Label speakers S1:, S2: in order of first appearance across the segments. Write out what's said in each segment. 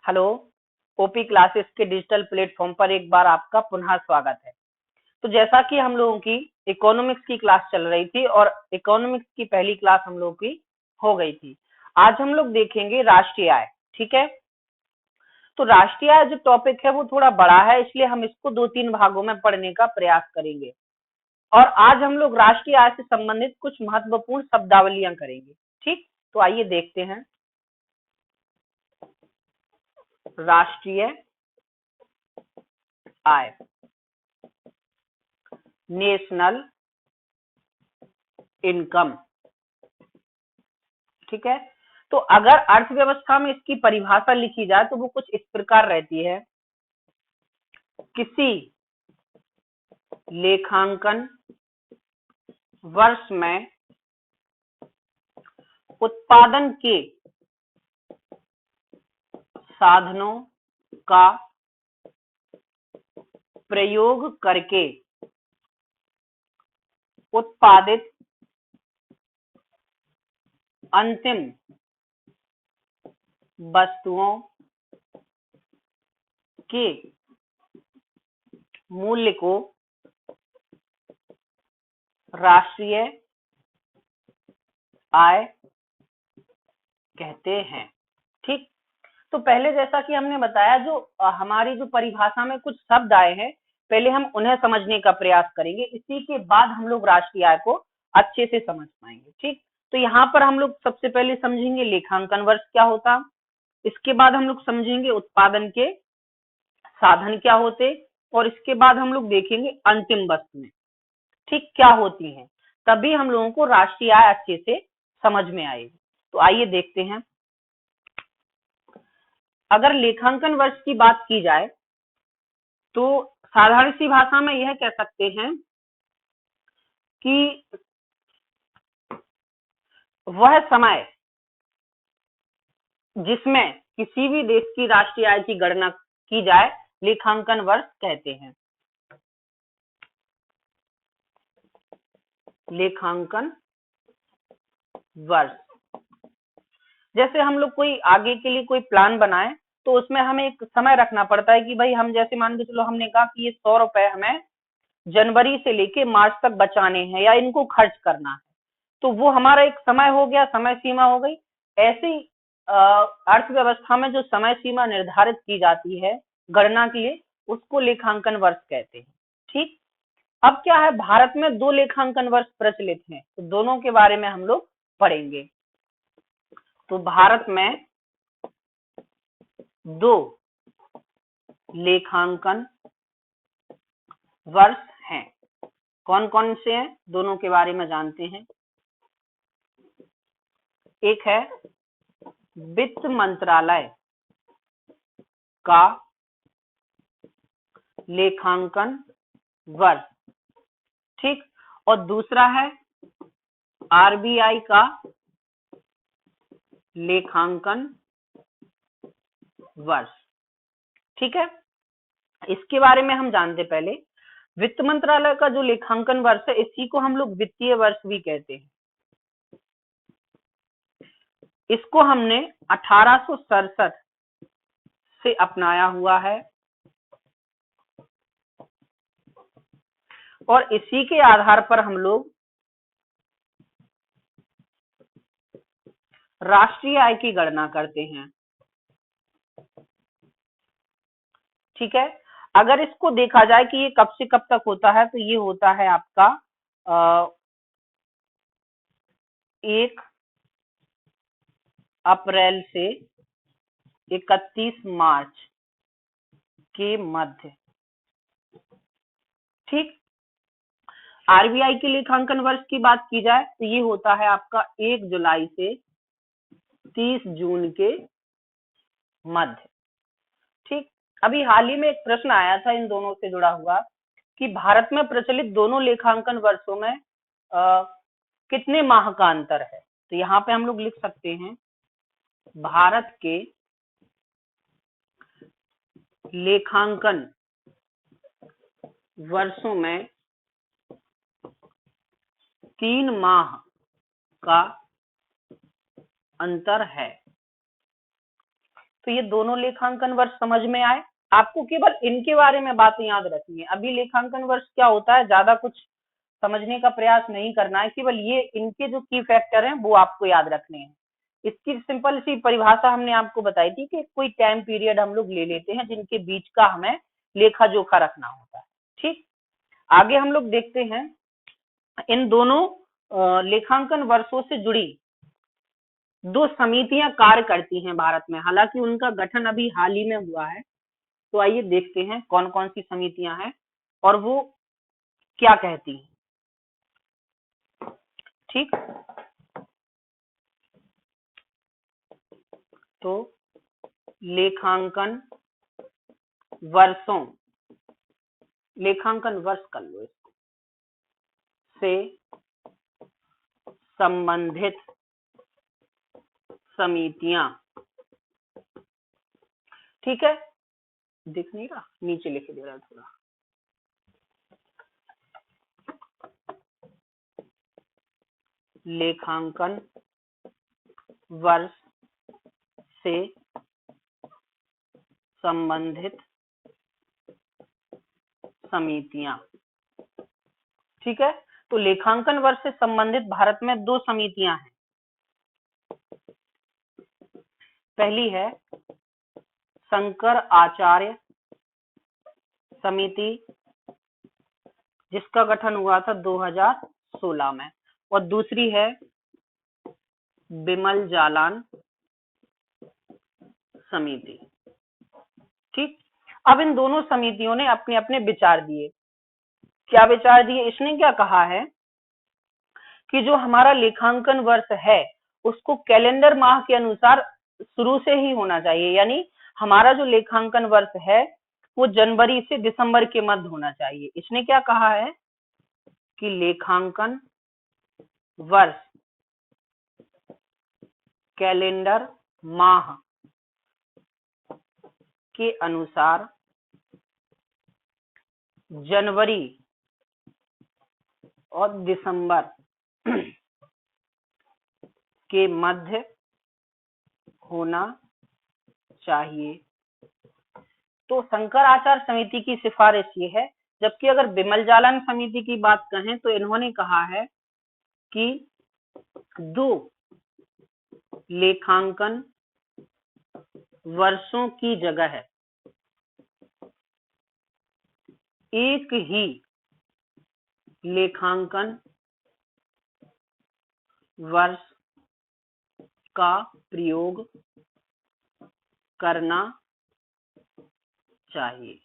S1: Hello. OP classes के digital platform पर एक बार आपका पुनः स्वागत है। तो जैसा कि हम लोगों की इकोनॉमिक्स की क्लास चल रही थी और इकोनॉमिक्स की पहली क्लास हम लोगों की हो गई थी। आज हम लोग देखेंगे राष्ट्रीय आय। ठीक है, तो राष्ट्रीय आय जो टॉपिक है वो थोड़ा बड़ा है, इसलिए हम इसको 2-3 भागों में पढ़ने का प्रयास करेंगे। और आज हम लोग राष्ट्रीय आय से संबंधित कुछ महत्वपूर्ण शब्दावलियां करेंगे। ठीक, तो आइए देखते हैं। राष्ट्रीय आय, नेशनल इनकम। ठीक है, तो अगर अर्थव्यवस्था में इसकी परिभाषा लिखी जाए तो वो कुछ इस प्रकार रहती है। किसी लेखांकन वर्ष में उत्पादन के साधनों का प्रयोग करके उत्पादित अंतिम वस्तुओं के मूल्य को राष्ट्रीय आय कहते हैं। ठीक, तो पहले जैसा कि हमने बताया, जो हमारी जो परिभाषा में कुछ शब्द आए हैं, पहले हम उन्हें समझने का प्रयास करेंगे, इसी के बाद हम लोग राष्ट्रीय आय को अच्छे से समझ पाएंगे। ठीक, तो यहाँ पर हम लोग सबसे पहले समझेंगे लेखांकन वर्ष क्या होता, इसके बाद हम लोग समझेंगे उत्पादन के साधन क्या होते, और इसके बाद हम लोग देखेंगे अंतिम वस्तुएं ठीक क्या होती हैं। तभी हम लोगों को राष्ट्रीय आय अच्छे से समझ में आएगी। तो आइए देखते हैं। अगर लेखांकन वर्ष की बात की जाए तो साधारण सी भाषा में यह कह सकते हैं कि वह समय जिसमें किसी भी देश की राष्ट्रीय आय की गणना की जाए, लेखांकन वर्ष कहते हैं। लेखांकन वर्ष, जैसे हम लोग कोई आगे के लिए कोई प्लान बनाए तो उसमें हमें एक समय रखना पड़ता है कि भाई हम जैसे मान के चलो, हमने कहा कि ये 100 रुपए हमें जनवरी से लेके मार्च तक बचाने हैं या इनको खर्च करना है, तो वो हमारा एक समय हो गया, समय सीमा हो गई। ऐसे ही अर्थव्यवस्था में जो समय सीमा निर्धारित की जाती है गणना के लिए, उसको लेखांकन वर्ष कहते हैं। ठीक, अब क्या है, भारत में 2 लेखांकन वर्ष प्रचलित हैं, तो दोनों के बारे में हम लोग पढ़ेंगे। तो भारत में 2 लेखांकन वर्ष हैं। कौन कौन से हैं, दोनों के बारे में जानते हैं। एक है वित्त मंत्रालय का लेखांकन वर्ष, ठीक, और दूसरा है आरबीआई का लेखांकन वर्ष। ठीक है, इसके बारे में हम जानते पहले। वित्त मंत्रालय का जो लेखांकन वर्ष है, इसी को हम लोग वित्तीय वर्ष भी कहते हैं। इसको हमने 1867 से अपनाया हुआ है और इसी के आधार पर हम लोग राष्ट्रीय आय की गणना करते हैं। ठीक है, अगर इसको देखा जाए कि ये कब से कब तक होता है, तो ये होता है आपका 1 अप्रैल से 31 मार्च के मध्य। ठीक, आरबीआई के लेखांकन वर्ष की बात की जाए तो ये होता है आपका 1 जुलाई से 30 जून के मध्य। ठीक, अभी हाल ही में एक प्रश्न आया था इन दोनों से जुड़ा हुआ कि भारत में प्रचलित दोनों लेखांकन वर्षों में कितने माह का अंतर है। तो यहाँ पे हम लोग लिख सकते हैं भारत के लेखांकन वर्षों में 3 माह का अंतर है। तो ये दोनों लेखांकन वर्ष समझ में आए। आपको केवल इनके बारे में बातें याद रखनी है। अभी लेखांकन वर्ष क्या होता है ज्यादा कुछ समझने का प्रयास नहीं करना है, केवल ये इनके जो की फैक्टर हैं वो आपको याद रखने हैं। इसकी सिंपल सी परिभाषा हमने आपको बताई थी कि कोई टाइम पीरियड हम लोग ले लेते हैं जिनके बीच का हमें लेखा जोखा रखना होता है। ठीक, आगे हम लोग देखते हैं इन दोनों लेखांकन वर्षों से जुड़ी दो समितियां कार्य करती हैं भारत में, हालांकि उनका गठन अभी हाल ही में हुआ है। तो आइए देखते हैं कौन कौन सी समितियां हैं और वो क्या कहती हैं। ठीक, तो लेखांकन वर्षों, लेखांकन वर्ष कर लो इसको, से संबंधित समितियां। ठीक है, दिख नहीं रहा, नीचे लिख दे रहा है थोड़ा। लेखांकन वर्ष से संबंधित समितियां। ठीक है, तो लेखांकन वर्ष से संबंधित भारत में दो समितियां हैं। पहली है शंकर आचार्य समिति, जिसका गठन हुआ था 2016 में, और दूसरी है बिमल जालान समिति। ठीक, अब इन दोनों समितियों ने अपने अपने विचार दिए। क्या विचार दिए? इसने क्या कहा है कि जो हमारा लेखांकन वर्ष है उसको कैलेंडर माह के अनुसार शुरू से ही होना चाहिए, यानी हमारा जो लेखांकन वर्ष है वो जनवरी से दिसंबर के मध्य होना चाहिए। इसने क्या कहा है कि लेखांकन वर्ष कैलेंडर माह के अनुसार जनवरी और दिसंबर के मध्य होना चाहिए। तो शंकर आचार्य समिति की सिफारिश ये है, जबकि अगर बिमल जालान समिति की बात कहें तो इन्होंने कहा है कि दो लेखांकन वर्षों की जगह है एक ही लेखांकन वर्ष का प्रयोग करना चाहिए।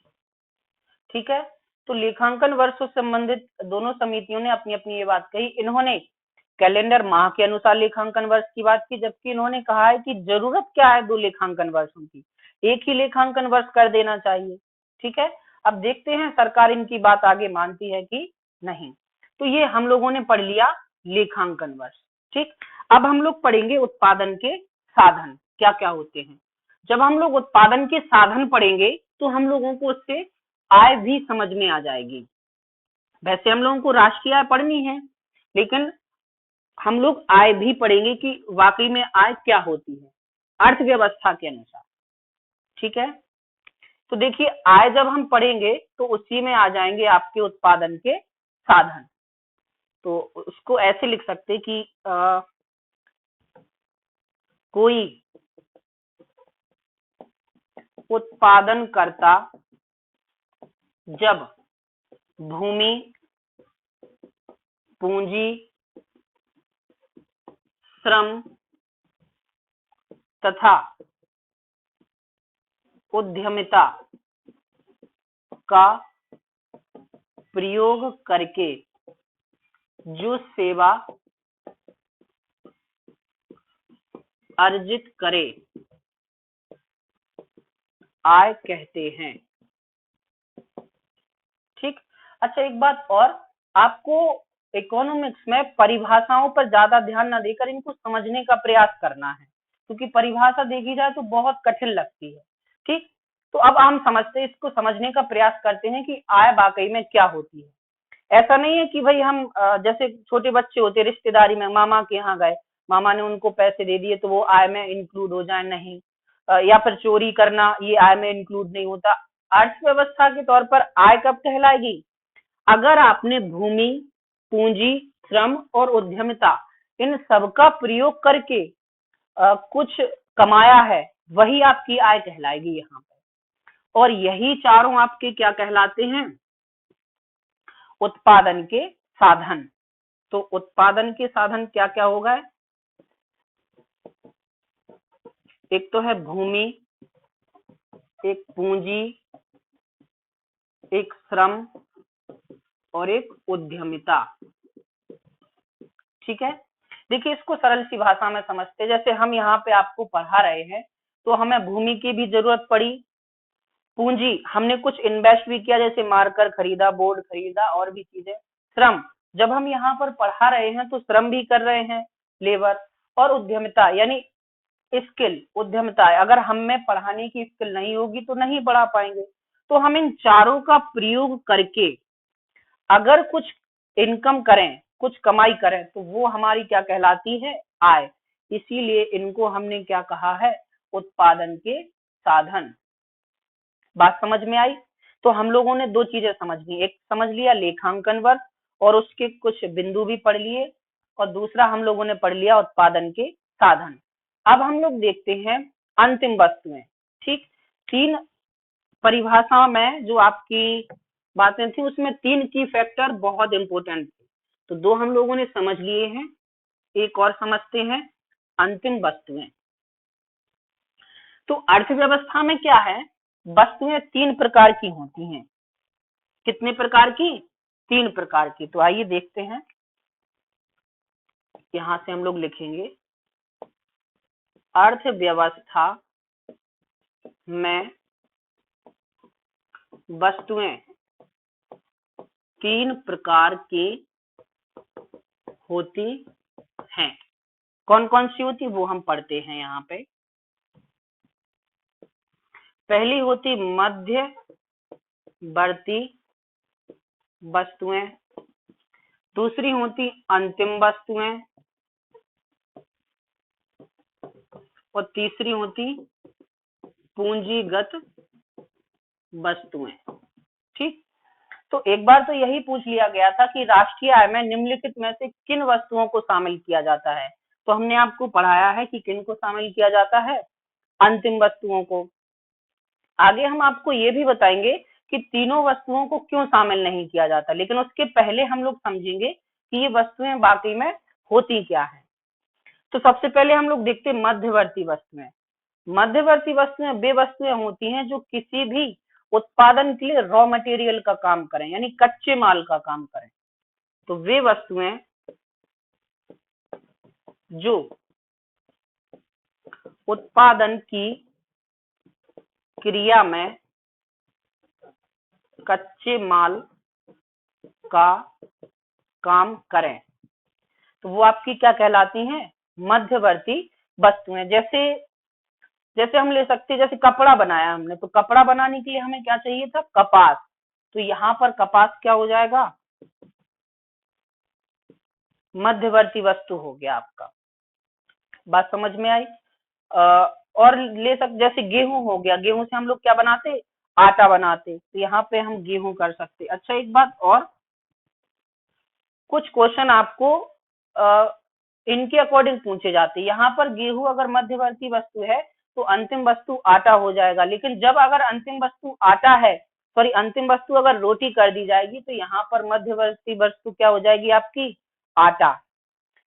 S1: ठीक है, तो लेखांकन वर्ष से संबंधित दोनों समितियों ने अपनी अपनी ये बात कही। इन्होंने कैलेंडर माह के अनुसार लेखांकन वर्ष की बात की, जबकि इन्होंने कहा है कि जरूरत क्या है दो लेखांकन वर्षों की, एक ही लेखांकन वर्ष कर देना चाहिए। ठीक है, अब देखते हैं सरकार इनकी बात आगे मानती है कि नहीं। तो ये हम लोगों ने पढ़ लिया लेखांकन वर्ष। ठीक, अब हम लोग पढ़ेंगे उत्पादन के साधन क्या क्या होते हैं। जब हम लोग उत्पादन के साधन पढ़ेंगे तो हम लोगों को उससे आय भी समझ में आ जाएगी। वैसे हम लोगों को राष्ट्रीय आय पढ़नी है, लेकिन हम लोग आय भी पढ़ेंगे कि वाकई में आय क्या होती है अर्थव्यवस्था के अनुसार। ठीक है, तो देखिए आय जब हम पढ़ेंगे तो उसी में आ जाएंगे आपके उत्पादन के साधन। तो उसको ऐसे लिख सकते कि कोई उत्पादनकर्ता जब भूमि, पूंजी, श्रम तथा उद्यमिता का प्रयोग करके जो सेवा अर्जित करे आय कहते हैं। ठीक, अच्छा एक बात और, आपको इकोनॉमिक्स में परिभाषाओं पर ज्यादा ध्यान ना देकर इनको समझने का प्रयास करना है, क्योंकि परिभाषा देखी जाए तो बहुत कठिन लगती है। ठीक, तो अब हम समझते हैं, इसको समझने का प्रयास करते हैं कि आय वाकई में क्या होती है। ऐसा नहीं है कि भाई हम जैसे छोटे बच्चे होते रिश्तेदारी में मामा के यहाँ गए, मामा ने उनको पैसे दे दिए तो वो आय में इंक्लूड हो जाए, नहीं। या फिर चोरी करना, ये आय में इंक्लूड नहीं होता। अर्थव्यवस्था के तौर पर आय कब कहलाएगी? अगर आपने भूमि, पूंजी, श्रम और उद्यमिता इन सबका प्रयोग करके कुछ कमाया है, वही आपकी आय कहलाएगी यहाँ पे। और यही चारों आपके क्या कहलाते हैं? उत्पादन के साधन। तो उत्पादन के साधन क्या क्या होगा? एक तो है भूमि, एक पूंजी, एक श्रम और एक उद्यमिता। ठीक है, देखिए इसको सरल सी भाषा में समझते, जैसे हम यहाँ पे आपको पढ़ा रहे हैं, तो हमें भूमि की भी जरूरत पड़ी, पूंजी हमने कुछ इन्वेस्ट भी किया, जैसे मार्कर खरीदा, बोर्ड खरीदा और भी चीजें। श्रम, जब हम यहाँ पर पढ़ा रहे हैं तो श्रम भी कर रहे हैं, लेबर। और उद्यमिता यानी स्किल, उद्यमिता, अगर हम में पढ़ाने की स्किल नहीं होगी तो नहीं पढ़ा पाएंगे। तो हम इन चारों का प्रयोग करके अगर कुछ इनकम करें, कुछ कमाई करें, तो वो हमारी क्या कहलाती है? आय। इसीलिए इनको हमने क्या कहा है? उत्पादन के साधन। बात समझ में आई? तो हम लोगों ने दो चीजें समझ ली, एक समझ लिया लेखांकन वर्ग और उसके कुछ बिंदु भी पढ़ लिए, और दूसरा हम लोगों ने पढ़ लिया उत्पादन के साधन। अब हम लोग देखते हैं अंतिम वस्तुएं। ठीक, तीन परिभाषा में जो आपकी बातें थी उसमें तीन की फैक्टर बहुत इंपॉर्टेंट थे, तो दो हम लोगों ने समझ लिए हैं, एक और समझते हैं, अंतिम वस्तुएं। तो अर्थव्यवस्था में क्या है? वस्तुएं तीन प्रकार की होती हैं। कितने प्रकार की? तीन प्रकार की। तो आइए देखते हैं, यहां से हम लोग लिखेंगे अर्थव्यवस्था में वस्तुएं तीन प्रकार की होती हैं। कौन कौन सी होती वो हम पढ़ते हैं यहाँ पे। पहली होती मध्यवर्ती वस्तुएं, दूसरी होती अंतिम वस्तुएं और तीसरी होती पूंजीगत वस्तुएं। ठीक, तो एक बार तो यही पूछ लिया गया था कि राष्ट्रीय आय में निम्नलिखित में से किन वस्तुओं को शामिल किया जाता है, तो हमने आपको पढ़ाया है कि किन को शामिल किया जाता है? अंतिम वस्तुओं को। आगे हम आपको ये भी बताएंगे कि तीनों वस्तुओं को क्यों शामिल नहीं किया जाता, लेकिन उसके पहले हम लोग समझेंगे कि ये वस्तुएं वाकई में होती क्या है। तो सबसे पहले हम लोग देखते हैं मध्यवर्ती वस्तुएं। मध्यवर्ती वस्तुएं वे वस्तुएं होती हैं जो किसी भी उत्पादन के लिए रॉ मटेरियल का काम करें, यानी कच्चे माल का काम करें। तो वे वस्तुएं जो उत्पादन की क्रिया में कच्चे माल का काम करें, तो वो आपकी क्या कहलाती हैं? मध्यवर्ती वस्तुएं। जैसे जैसे हम ले सकते हैं, जैसे कपड़ा बनाया हमने, तो कपड़ा बनाने के लिए हमें क्या चाहिए था? कपास। तो यहाँ पर कपास क्या हो जाएगा? मध्यवर्ती वस्तु हो गया आपका। बात समझ में आई? और ले सकते, जैसे गेहूं हो गया, गेहूं से हम लोग क्या बनाते? आटा बनाते, तो यहाँ पे हम गेहूं कर सकते। अच्छा, एक बात और, कुछ क्वेश्चन आपको इनके अकॉर्डिंग पूछे जाते हैं। यहाँ पर गेहूं अगर मध्यवर्ती वस्तु है तो अंतिम वस्तु आटा हो जाएगा, लेकिन जब अगर अंतिम वस्तु आटा है, सॉरी अंतिम वस्तु अगर रोटी कर दी जाएगी तो यहाँ पर मध्यवर्ती वस्तु क्या हो जाएगी आपकी? आटा।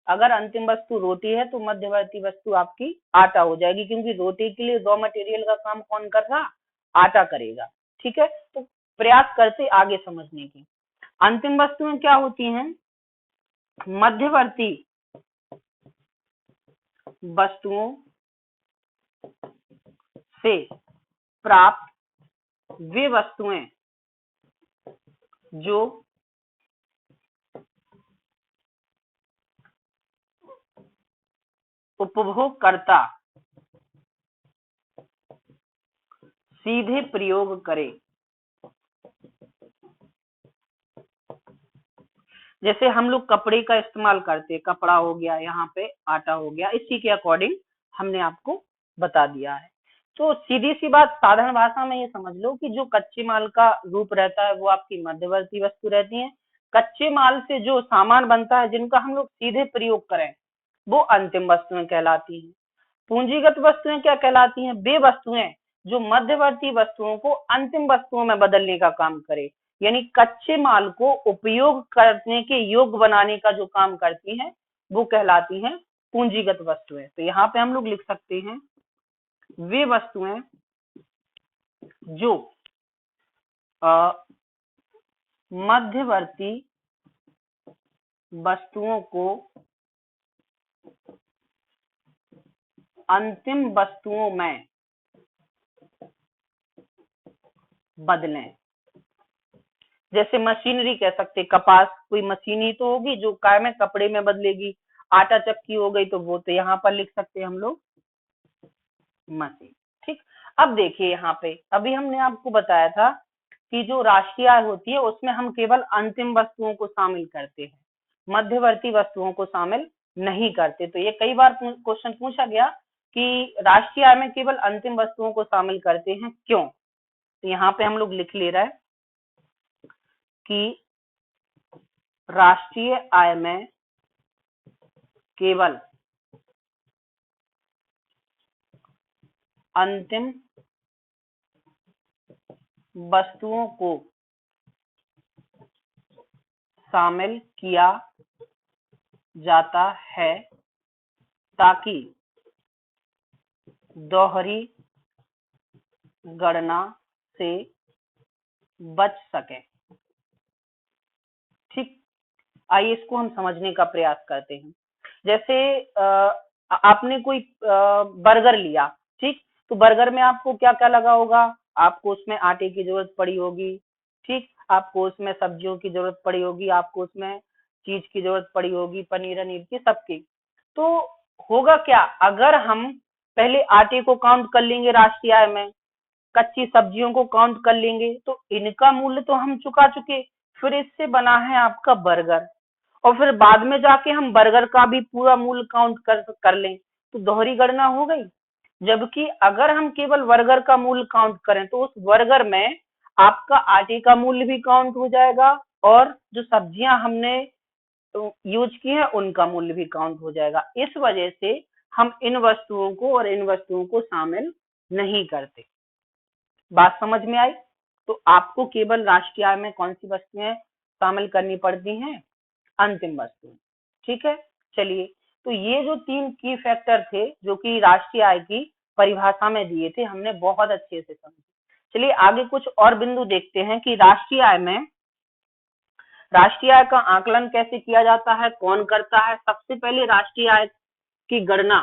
S1: अगर अंतिम वस्तु रोटी है तो मध्यवर्ती वस्तु आपकी आटा हो जाएगी, क्योंकि रोटी के लिए रॉ मटेरियल का काम कौन कर रहा? आटा करेगा। ठीक है, तो प्रयास करते आगे समझने की। अंतिम वस्तुएं क्या होती हैं? मध्यवर्ती वस्तुओं से प्राप्त वे वस्तुएं जो उपभोगकर्ता सीधे प्रयोग करे। जैसे हम लोग कपड़े का इस्तेमाल करते हैं, कपड़ा हो गया, यहाँ पे आटा हो गया, इसी के अकॉर्डिंग हमने आपको बता दिया है। तो सीधी सी बात, साधारण भाषा में ये समझ लो कि जो कच्चे माल का रूप रहता है वो आपकी मध्यवर्ती वस्तु रहती है। कच्चे माल से जो सामान बनता है जिनका हम लोग सीधे प्रयोग करें वो अंतिम वस्तुएं कहलाती हैं। पूंजीगत वस्तुएं क्या कहलाती हैं? वे वस्तुएं जो मध्यवर्ती वस्तुओं को अंतिम वस्तुओं में बदलने का काम करे, यानी कच्चे माल को उपयोग करने के योग्य बनाने का जो काम करती हैं वो कहलाती हैं पूंजीगत वस्तुएं। तो यहाँ पे हम लोग लिख सकते हैं वे वस्तुएं जो मध्यवर्ती वस्तुओं को अंतिम वस्तुओं में बदलें। जैसे मशीनरी कह सकते, कपास कोई मशीन ही तो होगी जो काय में कपड़े में बदलेगी। आटा चक्की हो गई तो वो तो यहाँ पर लिख सकते हैं हम लोग मशीन। ठीक, अब देखिए यहाँ पे अभी हमने आपको बताया था कि जो राष्ट्रीय आय होती है उसमें हम केवल अंतिम वस्तुओं को शामिल करते हैं, मध्यवर्ती वस्तुओं को शामिल नहीं करते। तो ये कई बार क्वेश्चन पूछा गया कि राष्ट्रीय आय में केवल अंतिम वस्तुओं को शामिल करते हैं, क्यों? तो यहाँ पे हम लोग लिख ले रहे हैं कि राष्ट्रीय आय में केवल अंतिम वस्तुओं को शामिल किया जाता है ताकि दोहरी गणना से बच सके। ठीक, आइए इसको हम समझने का प्रयास करते हैं। जैसे आपने कोई बर्गर लिया, ठीक, तो बर्गर में आपको क्या क्या लगा होगा? आपको उसमें आटे की जरूरत पड़ी होगी, ठीक, आपको उसमें सब्जियों की जरूरत पड़ी होगी, आपको उसमें चीज की जरूरत पड़ी होगी, पनीर अनीर की, सबकी। तो होगा क्या, अगर हम पहले आटे को काउंट कर लेंगे राष्ट्रीय आय में, कच्ची सब्जियों को काउंट कर लेंगे, तो इनका मूल्य तो हम चुका चुके, फिर इससे बना है आपका बर्गर, और फिर बाद में जाके हम बर्गर का भी पूरा मूल्य काउंट कर लें तो दोहरी गणना हो गई। जबकि अगर हम केवल बर्गर का मूल्य काउंट करें तो उस बर्गर में आपका आटे का मूल्य भी काउंट हो जाएगा और जो सब्जियां हमने यूज की है उनका मूल्य भी काउंट हो जाएगा। इस वजह से हम इन वस्तुओं को और इन वस्तुओं को शामिल नहीं करते। बात समझ में आई? तो आपको केवल राष्ट्रीय आय में कौन सी वस्तुएं शामिल करनी पड़ती हैं? अंतिम वस्तु। ठीक है, चलिए, तो ये जो 3 की फैक्टर थे जो कि राष्ट्रीय आय की परिभाषा में दिए थे, हमने बहुत अच्छे से समझे। चलिए आगे कुछ और बिंदु देखते हैं कि राष्ट्रीय आय का आकलन कैसे किया जाता है, कौन करता है। सबसे पहले राष्ट्रीय आय की गणना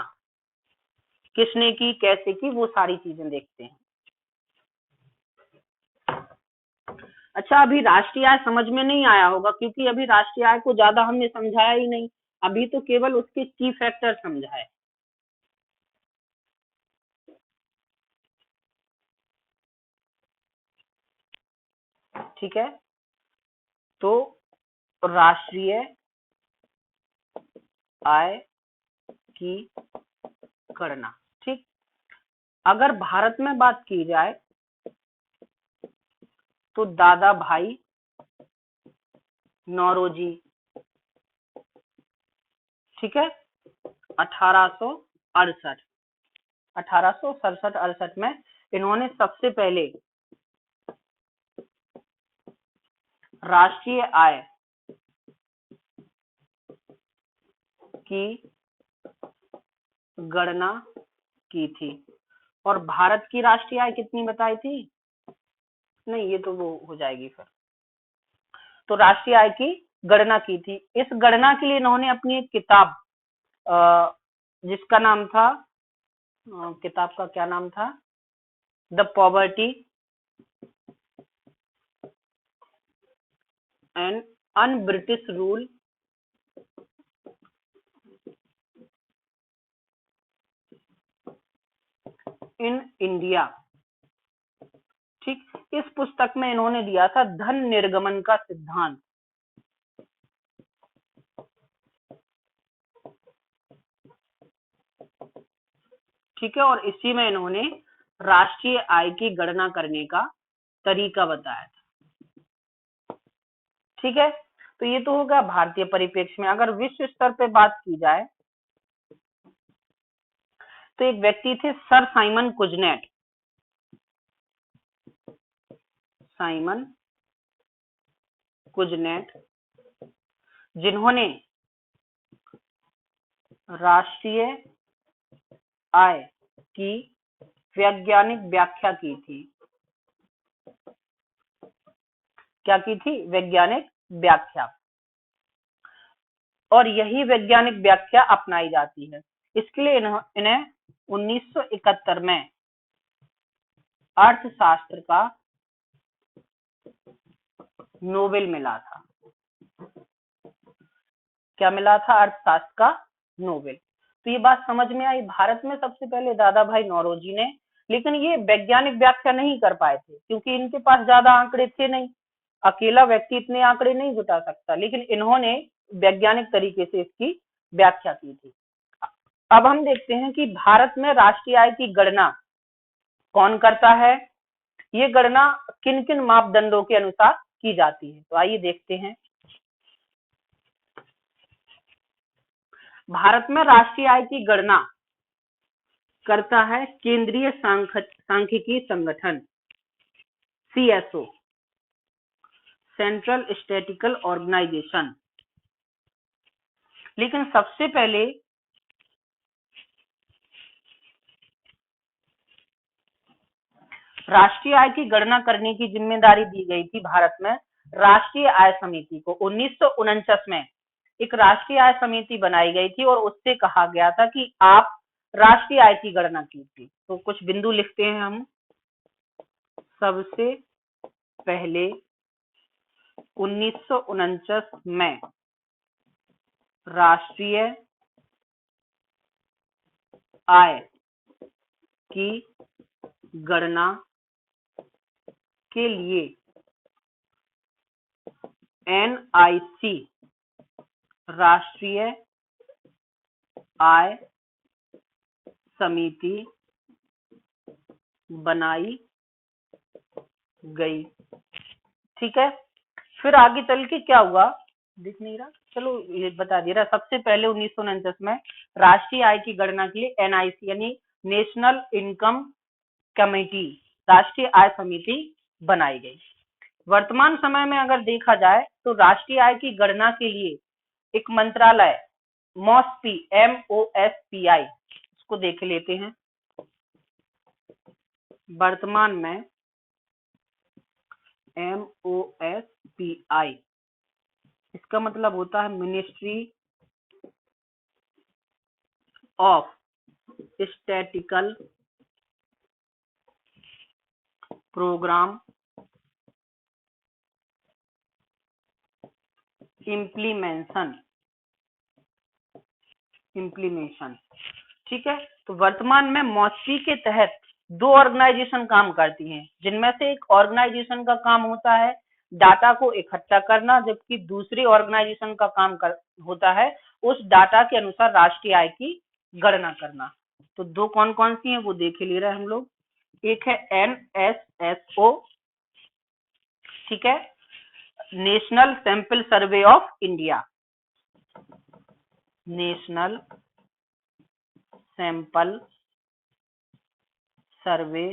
S1: किसने की, कैसे की, वो सारी चीजें देखते हैं। अच्छा, अभी राष्ट्रीय आय समझ में नहीं आया होगा क्योंकि अभी राष्ट्रीय आय को ज्यादा हमने समझाया ही नहीं, अभी तो केवल उसके की फैक्टर समझा है। ठीक है, तो राष्ट्रीय आय की गणना, ठीक, अगर भारत में बात की जाए तो दादा भाई नौरोजी, ठीक है, 1867 में इन्होंने सबसे पहले राष्ट्रीय आय की गणना की थी। और भारत की राष्ट्रीय आय कितनी बताई थी? नहीं, ये तो वो हो जाएगी फिर। तो राष्ट्रीय आय की गणना की थी। इस गणना के लिए इन्होंने अपनी एक किताब जिसका नाम था, किताब का क्या नाम था, the poverty and un British rule in India. ठीक, इस पुस्तक में इन्होंने दिया था धन निर्गमन का सिद्धांत। ठीक है, और इसी में इन्होंने राष्ट्रीय आय की गणना करने का तरीका बताया था। ठीक है, तो ये तो हो गया भारतीय परिप्रेक्ष्य में। अगर विश्व स्तर पे बात की जाए तो एक व्यक्ति थे sir Simon Kuznets. Simon Kuznets, जिन्होंने राष्ट्रीय आय की वैज्ञानिक व्याख्या की थी। क्या की थी? वैज्ञानिक व्याख्या। और यही वैज्ञानिक व्याख्या अपनाई जाती है। इसके लिए इन्हें 1971 में अर्थशास्त्र का नोबेल मिला था। क्या मिला था? अर्थशास्त्र का नोबेल। तो ये बात समझ में आई। भारत में सबसे पहले दादा भाई नौरोजी ने, लेकिन ये वैज्ञानिक व्याख्या नहीं कर पाए थे क्योंकि इनके पास ज्यादा आंकड़े थे नहीं। अकेला व्यक्ति इतने आंकड़े नहीं जुटा सकता, लेकिन इन्होंने वैज्ञानिक तरीके से इसकी व्याख्या की थी। अब हम देखते हैं कि भारत में राष्ट्रीय आय की गणना कौन करता है, ये गणना किन किन मापदंडों के अनुसार की जाती है। तो आइए देखते हैं। भारत में राष्ट्रीय आय की गणना करता है केंद्रीय सांख्यिकी संगठन, CSO, सेंट्रल स्टैटिस्टिकल ऑर्गेनाइजेशन। लेकिन सबसे पहले राष्ट्रीय आय की गणना करने की जिम्मेदारी दी गई थी भारत में राष्ट्रीय आय समिति को। 1949 में एक राष्ट्रीय आय समिति बनाई गई थी और उससे कहा गया था कि आप राष्ट्रीय आय की गणना कीजिए। तो कुछ बिंदु लिखते हैं हम। सबसे पहले 1949 में राष्ट्रीय आय की गणना के लिए NIC राष्ट्रीय आय समिति बनाई गई। ठीक है, फिर आगे चल के क्या हुआ दिख नहीं रहा, चलो ये बता दे रहा। सबसे पहले 1949 में राष्ट्रीय आय की गणना के लिए NIC यानी नेशनल इनकम कमेटी, राष्ट्रीय आय समिति बनाई गई। वर्तमान समय में अगर देखा जाए तो राष्ट्रीय आय की गणना के लिए एक मंत्रालय MOSPI, MOSPI, इसको देख लेते हैं। वर्तमान में MOSPI, इसका मतलब होता है ministry of statistical programme implementation. ठीक है, तो वर्तमान में MOSPI के तहत 2 ऑर्गेनाइजेशन काम करती हैं, जिनमें से एक ऑर्गेनाइजेशन का काम होता है डाटा को इकट्ठा करना, जबकि दूसरी ऑर्गेनाइजेशन का काम होता है उस डाटा के अनुसार राष्ट्रीय आय की गणना करना। तो 2 कौन कौन सी हैं वो देख ले रहे हैं हम लोग। एक है NSSO, ठीक है, national sample survey of India, national sample survey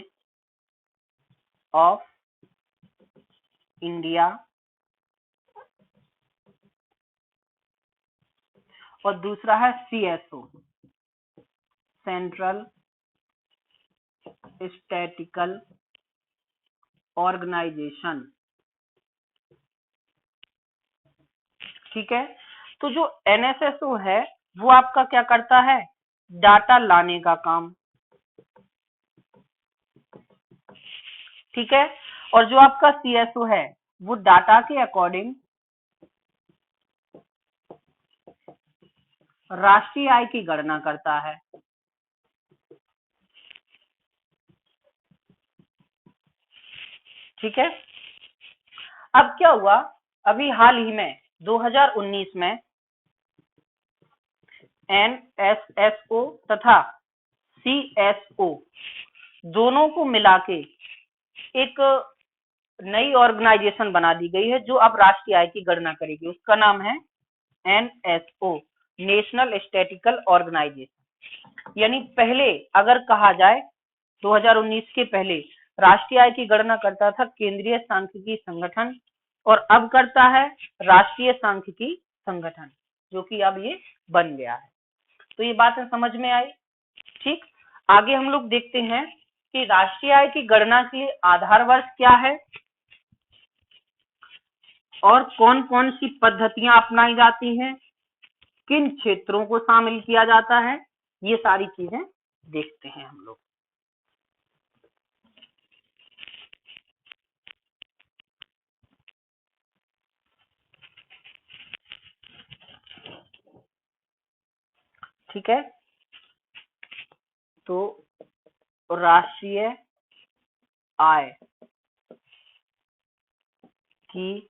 S1: of India, और दूसरा है CSO, सेंट्रल स्टैटिस्टिकल ऑर्गेनाइजेशन। ठीक है, तो जो NSSO है वो आपका क्या करता है? डाटा लाने का काम। ठीक है, और जो आपका CSO है वो डाटा के अकॉर्डिंग राष्ट्रीय आय की गणना करता है। ठीक है, अब क्या हुआ, अभी हाल ही में 2019 में NSSO तथा CSO दोनों को मिला के एक नई ऑर्गेनाइजेशन बना दी गई है जो अब राष्ट्रीय आय की गणना करेगी। उसका नाम है NSO, नेशनल स्टैटिस्टिकल ऑर्गेनाइजेशन। यानी पहले अगर कहा जाए 2019 के पहले राष्ट्रीय आय की गणना करता था केंद्रीय सांख्यिकी संगठन, और अब करता है राष्ट्रीय सांख्यिकी संगठन, जो कि अब ये बन गया है। तो ये बातें समझ में आई। ठीक, आगे हम लोग देखते हैं कि राष्ट्रीय आय की गणना के लिए आधार वर्ष क्या है और कौन कौन सी पद्धतियां अपनाई जाती हैं, किन क्षेत्रों को शामिल किया जाता है, ये सारी चीजें देखते हैं हम लोग। ठीक है, तो राष्ट्रीय आय की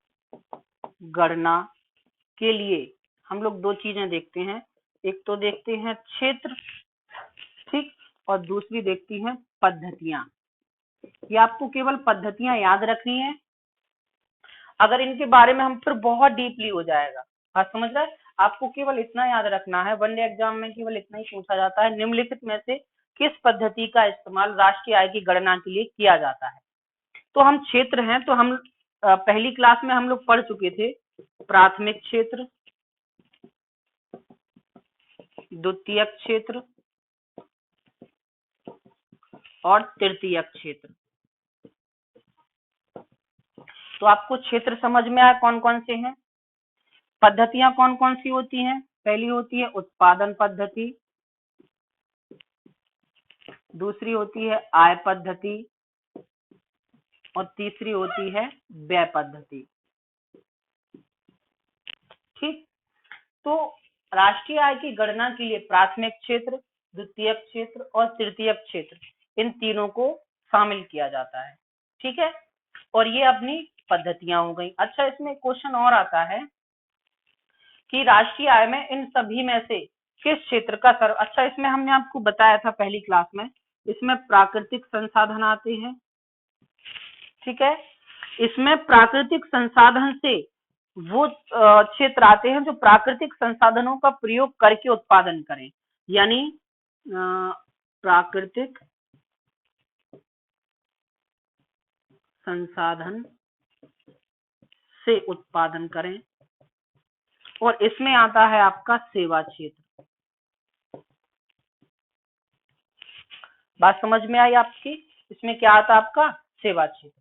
S1: गणना के लिए हम लोग दो चीजें देखते हैं, एक तो देखते हैं क्षेत्र, ठीक, और दूसरी देखती हैं पद्धतियां। ये आपको केवल पद्धतियां याद रखनी है, अगर इनके बारे में हम फिर बहुत डीपली हो जाएगा। बात समझ रहे हैं? आपको केवल इतना याद रखना है, वनडे एग्जाम में केवल इतना ही पूछा जाता है, निम्नलिखित में से किस पद्धति का इस्तेमाल राष्ट्रीय आय की गणना के लिए किया जाता है। तो हम क्षेत्र हैं, तो हम पहली क्लास में हम लोग पढ़ चुके थे प्राथमिक क्षेत्र, द्वितीयक क्षेत्र और तृतीयक क्षेत्र। तो आपको क्षेत्र समझ में आया कौन कौन से हैं। पद्धतियां कौन कौन सी होती हैं, पहली होती है उत्पादन पद्धति, दूसरी होती है आय पद्धति और तीसरी होती है व्यय पद्धति। ठीक, तो राष्ट्रीय आय की गणना के लिए प्राथमिक क्षेत्र, द्वितीयक क्षेत्र और तृतीयक क्षेत्र, इन तीनों को शामिल किया जाता है। ठीक है, और ये अपनी पद्धतियां हो गई। अच्छा, इसमें क्वेश्चन और आता है कि राष्ट्रीय आय में इन सभी में से किस क्षेत्र का अच्छा, इसमें हमने आपको बताया था पहली क्लास में, इसमें प्राकृतिक संसाधन आते हैं। ठीक है, इसमें प्राकृतिक संसाधन से वो क्षेत्र आते हैं जो प्राकृतिक संसाधनों का प्रयोग करके उत्पादन करें, यानी प्राकृतिक संसाधन से उत्पादन करें। और इसमें आता है आपका सेवा क्षेत्र। बात समझ में आई आपकी? इसमें क्या आता है आपका सेवा क्षेत्र।